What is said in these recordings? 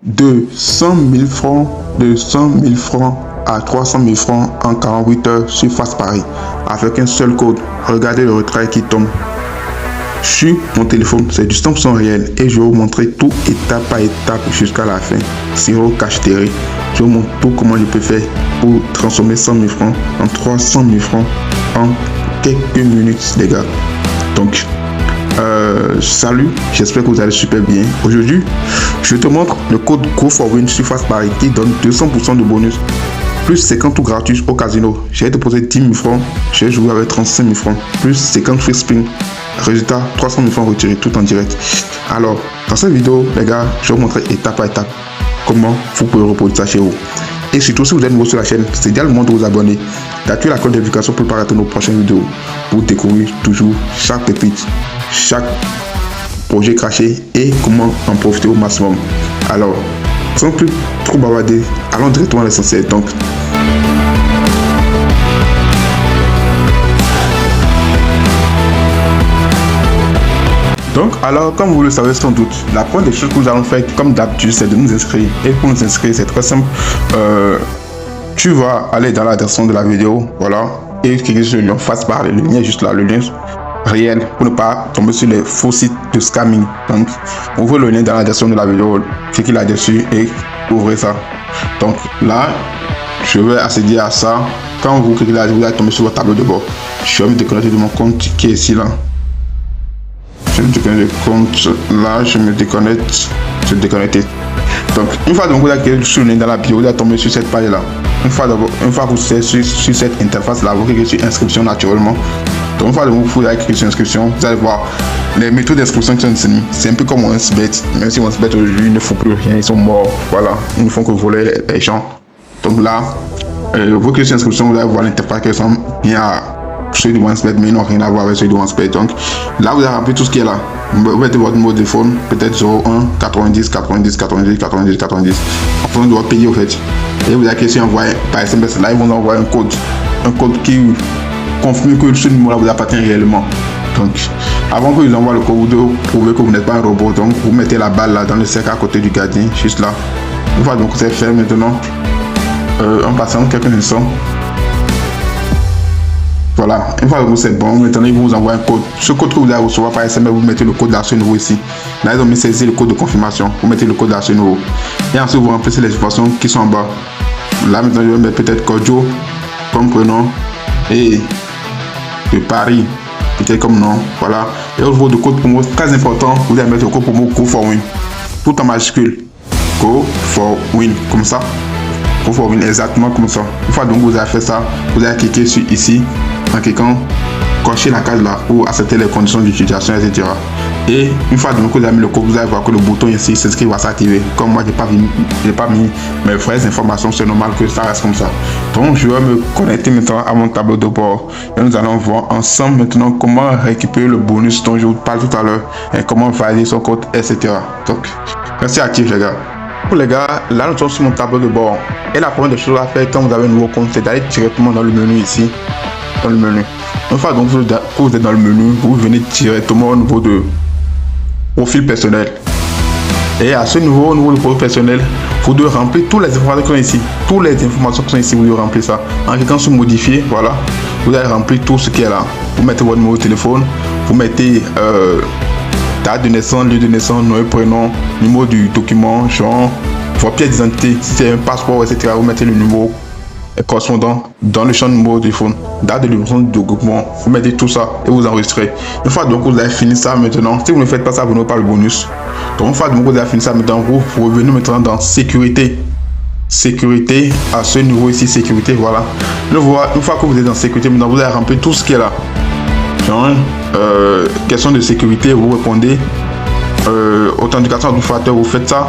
de 100 000 francs à 300 000 francs en 48 heures sur Fastparis avec un seul code. Regardez le retrait qui tombe sur mon téléphone, c'est du 100% réel et je vais vous montrer tout étape par étape jusqu'à la fin. Zéro cacheterie. Je vous montre tout comment je peux faire pour transformer 100 000 francs en 300 000 francs en quelques minutes, les gars. Donc, salut, j'espère que vous allez super bien. Aujourd'hui, je te montre le code Go4Win sur Fastparis qui donne 200% de bonus plus 50 tout gratuit au casino. J'ai déposé 10 000 francs, j'ai joué avec 35 000 francs, plus 50 free spin. Résultat, 300 000 francs retirés tout en direct. Alors, dans cette vidéo, les gars, je vais vous montrer étape par étape comment vous pouvez reproduire ça chez vous. Et surtout, si vous êtes nouveau sur la chaîne, c'est déjà le moment de vous abonner, d'activer la cloche de notification pour pas rater nos prochaines vidéos, pour découvrir toujours chaque pépite, chaque projet craché et comment en profiter au maximum. Alors, sans plus trop bavarder, allons directement à l'essentiel. Donc, alors, comme vous le savez sans doute, la première des choses que nous allons faire, comme d'habitude, c'est de nous inscrire. Et pour nous inscrire, c'est très simple. Tu vas aller dans la description de la vidéo, voilà, et cliquer sur le lien Fastparis. Le lien est juste là, le lien réel, pour ne pas tomber sur les faux sites de scamming. Donc, ouvrez le lien dans la description de la vidéo, cliquez là-dessus et ouvrez ça. Donc là, je vais accéder à ça. Quand vous cliquez là, vous allez tomber sur votre tableau de bord. Je vais me déconnecter de mon compte qui est ici là. Je me déconnecte du compte là, je me déconnecte, je déconnecte. Donc, une fois que vous avez sur le lien dans la bio, vous allez tomber sur cette page là. Une fois que vous êtes sur cette interface là, vous cliquez sur inscription naturellement. Donc, une fois que vous allez cliquer sur inscription, vous allez voir les méthodes d'inscription qui sont disponibles. C'est un peu comme OneSBet, même si OneSBet aujourd'hui ne font plus rien, ils sont morts. Voilà, ils ne font que voler les gens. Donc là, vous cliquez sur inscription, vous allez voir l'interface qui ressemble bien à celui de OneSBet, mais ils n'ont rien à voir avec celui de OneSBet. Donc là, vous avez rempli tout ce qui est là. Vous mettez votre numéro de téléphone, peut-être 01 90 90 90 90 90, en fonction de votre pays au fait. Et vous avez cliqué sur envoyer par SMS. Là, ils vont envoyer un code qui confirme que ce numéro-là vous appartient réellement. Donc, avant que vous envoient le code, vous devez prouver que vous n'êtes pas un robot. Donc, vous mettez la balle là dans le cercle à côté du gardien, juste là. Une fois donc c'est fait, maintenant, en passant quelques instants. Voilà, une fois que c'est bon, maintenant ils vous envoient un code. Ce code que vous allez recevoir par SMS, vous mettez le code là ce nouveau ici. Là, ils ont mis saisir le code de confirmation. Vous mettez le code là ce nouveau. Et ensuite, vous remplissez les informations qui sont en bas. Là, maintenant, je vais mettre peut-être Kojo comme prénom et de Paris, peut-être comme nom. Voilà. Et au niveau de code promo, très important, vous allez mettre le code promo Go4Win. Tout en majuscule. Go4Win, comme ça. Go4Win, exactement comme ça. Une fois donc vous avez fait ça, vous allez cliquer sur ici, en cliquant, cocher la case là pour accepter les conditions d'utilisation, etc. Et une fois donc vous avez mis le code, vous allez voir que le bouton ici s'inscrire va s'activer. Comme moi, j'ai pas mis mes vraies informations, c'est normal que ça reste comme ça. Donc je vais me connecter maintenant à mon tableau de bord. Et nous allons voir ensemble maintenant comment récupérer le bonus dont je vous parle tout à l'heure et comment valider son code, etc. Donc, restez actifs les gars. Pour les gars, là nous sommes sur mon tableau de bord. Et la première des choses à faire quand vous avez un nouveau compte, c'est d'aller directement dans le menu ici. Dans le menu. Une fois donc vous êtes dans le menu, vous venez directement au niveau de profil personnel. Et à ce niveau, au niveau de profil personnel, vous devez remplir toutes les informations qui sont ici. Toutes les informations qui sont ici, vous devez remplir ça. En cliquant sur modifier, voilà, vous allez remplir tout ce qui est là. Vous mettez votre numéro de téléphone, vous mettez date de naissance, lieu de naissance, nom et prénom, numéro du document, genre, votre pièce d'identité, si c'est un passeport, etc. Vous mettez le numéro correspondant dans le champ de numéro de téléphone, date de livraison du document, vous mettez tout ça et vous enregistrez. Une fois donc vous avez fini ça maintenant, si vous ne faites pas ça, vous n'aurez pas le bonus. Donc une fois donc vous avez fini ça maintenant, vous revenez maintenant dans sécurité. Sécurité, à ce niveau ici, sécurité, voilà. Une fois que vous êtes dans sécurité, maintenant vous allez remplir tout ce qui est là. Genre, question de sécurité, vous répondez. Authentification du facteur, vous faites ça.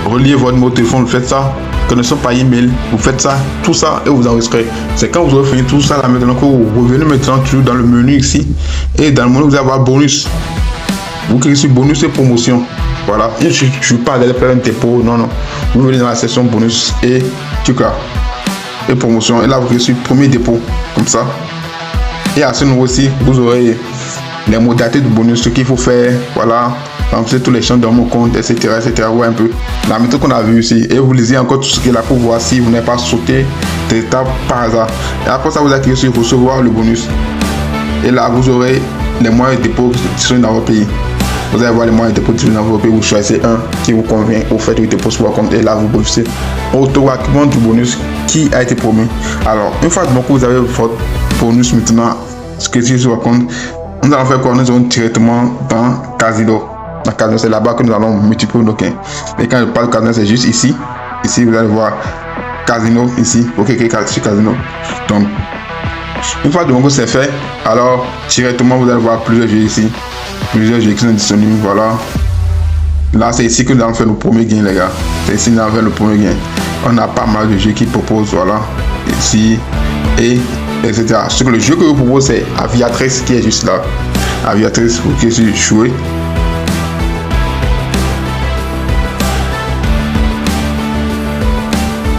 Reliez votre numéro de téléphone, vous faites ça. Connexion par email, vous faites ça, tout ça et vous enregistrez. C'est quand vous aurez fini tout ça là maintenant que vous revenez maintenant toujours dans le menu ici. Et dans le menu, vous allez avoir bonus. Vous cliquez sur bonus et promotion. Voilà. Et je ne suis pas allé faire un dépôt, non, non. Vous venez dans la section bonus et tu cliques. Et promotion. Et là, vous cliquez sur premier dépôt, comme ça. Et à ce niveau aussi, vous aurez les modalités de bonus, ce qu'il faut faire, voilà, remplir tous les champs dans mon compte, etc. Ouais, un peu la méthode qu'on a vue ici. Et vous lisez encore tout ce qui est là pour voir si vous n'avez pas sauté des étapes par hasard. Et après ça, vous cliquez sur recevoir le bonus. Et là, vous aurez les moyens de dépôt disponibles dans votre pays. Vous allez voir les moyens de dépôt disponibles dans votre pays. Vous choisissez un qui vous convient. Vous faites le dépôt sur votre compte. Et là, vous bénéficiez automatiquement du bonus qui a été promis. Alors, une fois que vous avez votre bonus maintenant, ce que c'est sur votre compte, nous allons faire quoi? Nous allons directement dans Casino. Dans Casino, c'est là-bas que nous allons multiplier nos gains. Et quand je parle de Casino, c'est juste ici. Ici, vous allez voir Casino, ici. Ok, sur Casino. Donc, une fois que c'est fait, alors directement vous allez voir plusieurs jeux ici. Plusieurs jeux qui sont disponibles. Voilà. Là, c'est ici que nous allons faire le premier gain, les gars. C'est ici que nous allons faire le premier gain. On a pas mal de jeux qui proposent. Voilà. Ici. Et etc. Ce que le jeu que je vous propose, c'est Aviatrice qui est juste là. Aviatrice, vous cliquez sur jouer.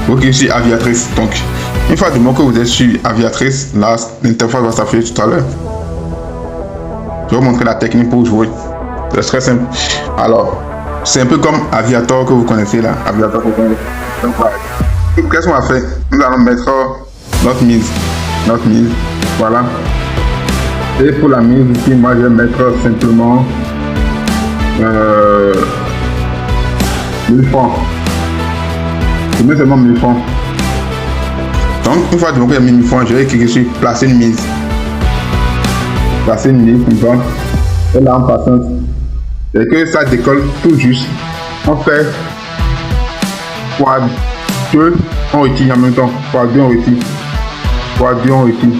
Vous cliquez sur Aviatrice. Donc, une fois que vous êtes sur Aviatrice, là, l'interface va s'afficher tout à l'heure. Je vais vous montrer la technique pour jouer. C'est très simple. Alors, c'est un peu comme Aviator que vous connaissez là. Aviator que vous connaissez. Donc, qu'est-ce qu'on va faire? Nous allons mettre notre mise. Voilà. Et pour la mise ici, moi je vais mettre simplement 1000 francs. Je mets seulement 1000 francs. Donc une fois que j'ai mis 1000 francs, je vais cliquer sur placer une mise. Placer une mise comme ça. Et là en passant, c'est que ça décolle tout juste. On fait x2, on retire en même temps. x2 on retire. x2 on retire.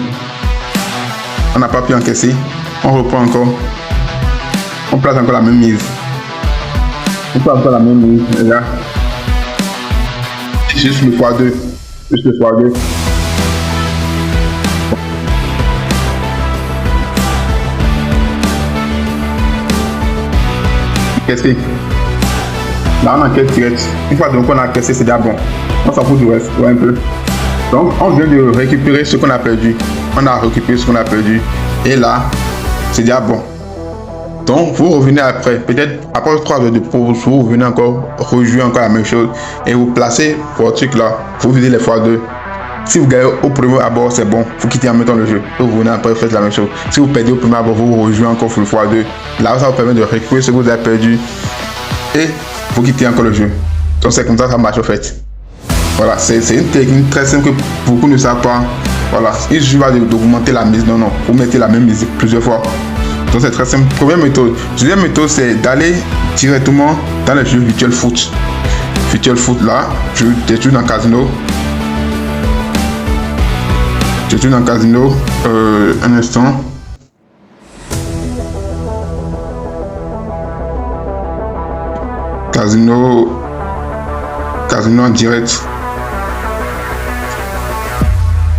On n'a pas pu encaisser. On reprend encore. On place encore la même mise. On place encore la même mise. Et là. Juste le x2. Juste le x2. Encaissé. Là on encaisse direct. Une fois donc on a encaissé, c'est déjà bon. On s'en fout du reste. Ouais, un peu. Donc on vient de récupérer ce qu'on a perdu. On a récupéré ce qu'on a perdu. Et là, c'est déjà bon. Donc vous revenez après. Peut-être après 3 heures de pause, vous revenez encore, rejouer encore la même chose. Et vous placez votre truc là. Vous videz les x2. Si vous gagnez au premier abord, c'est bon. Vous quittez en même temps le jeu. Et vous venez après, vous faites la même chose. Si vous perdez au premier abord, vous rejouez encore pour le x2. Là, ça vous permet de récupérer ce que vous avez perdu. Et vous quittez encore le jeu. Donc c'est comme ça que ça marche en fait. Voilà, c'est une technique très simple que beaucoup ne savent pas. Voilà, il suffit pas d'augmenter la mise. Non, vous mettez la même mise plusieurs fois. Donc c'est très simple. Première méthode. Deuxième méthode, c'est d'aller directement dans le jeu Virtual Foot. Virtual Foot là, je détruis dans Casino. Un instant. Casino en direct.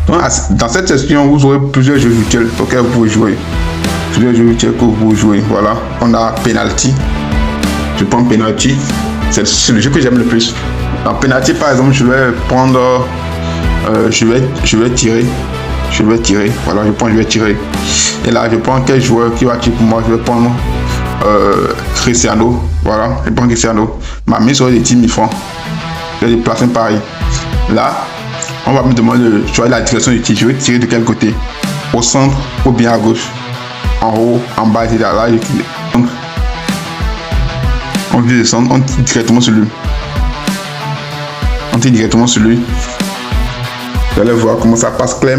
Donc, dans cette session, vous aurez plusieurs jeux virtuels auxquels vous pouvez jouer. Plusieurs jeux virtuels que vous pouvez jouer. Voilà. On a Penalty. Je prends Penalty. C'est le jeu que j'aime le plus. En Penalty, par exemple, je vais prendre. Je vais tirer. Voilà, je vais tirer. Et là, je prends quel joueur qui va tirer pour moi. Je vais prendre Cristiano. Voilà, je prends Cristiano. Ma mise sur les 10 000 francs. Je vais déplacer pareil. Là, on va me demander de choisir la direction du tir. Je vais tirer de quel côté? Au centre ou bien à gauche? En haut, en bas, etc. Là, donc, on vient descendre, on tire directement sur lui. Vous allez voir comment ça passe clair.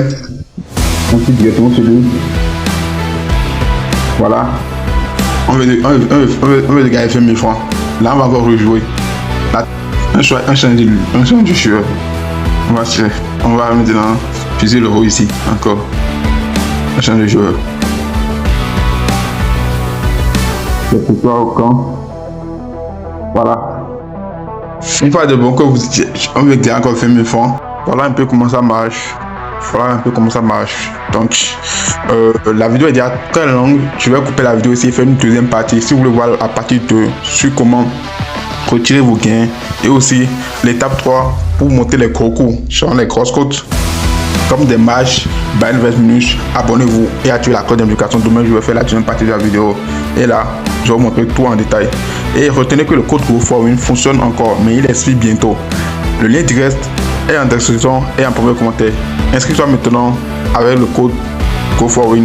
On tire directement sur lui. Voilà. On veut le gars 20 000 francs. Là, on va encore rejouer. Là, un change du joueur. On va maintenant fuser l'euro ici. Encore. Un change de joueur. C'est pour toi au camp. Voilà. Une fois de bon que on veut dire encore 20 000 francs. Voilà un peu comment ça marche. Donc, la vidéo est déjà très longue. Je vais couper la vidéo ici et faire une deuxième partie. Si vous voulez voir à partir de sur comment retirer vos gains et aussi l'étape 3 pour monter les gros coups, genre les grosses côtes, comme des matchs, buy invest minutes, abonnez-vous et activez la cloche d'indication. Demain, je vais faire la deuxième partie de la vidéo. Et là, Je vais vous montrer tout en détail. Et retenez que le code Go4Win fonctionne encore, mais il expire bientôt. Le lien direct est en description et en premier commentaire. Inscris-toi maintenant avec le code Go4Win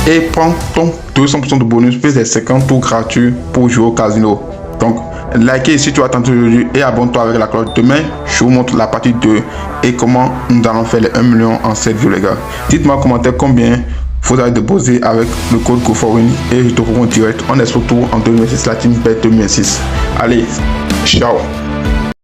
et prends ton 200% de bonus plus les 50 tours gratuits pour jouer au casino. Donc, likez si tu as attendu aujourd'hui et abonne-toi avec la cloche. Demain, je vous montre la partie 2 et comment nous allons faire les 1 million en 7 jours, les gars. Dites-moi en commentaire combien vous allez déposer avec le code Go4Win et je te reprends en direct. On est surtout en 2006, la team bet 2006. Allez, ciao.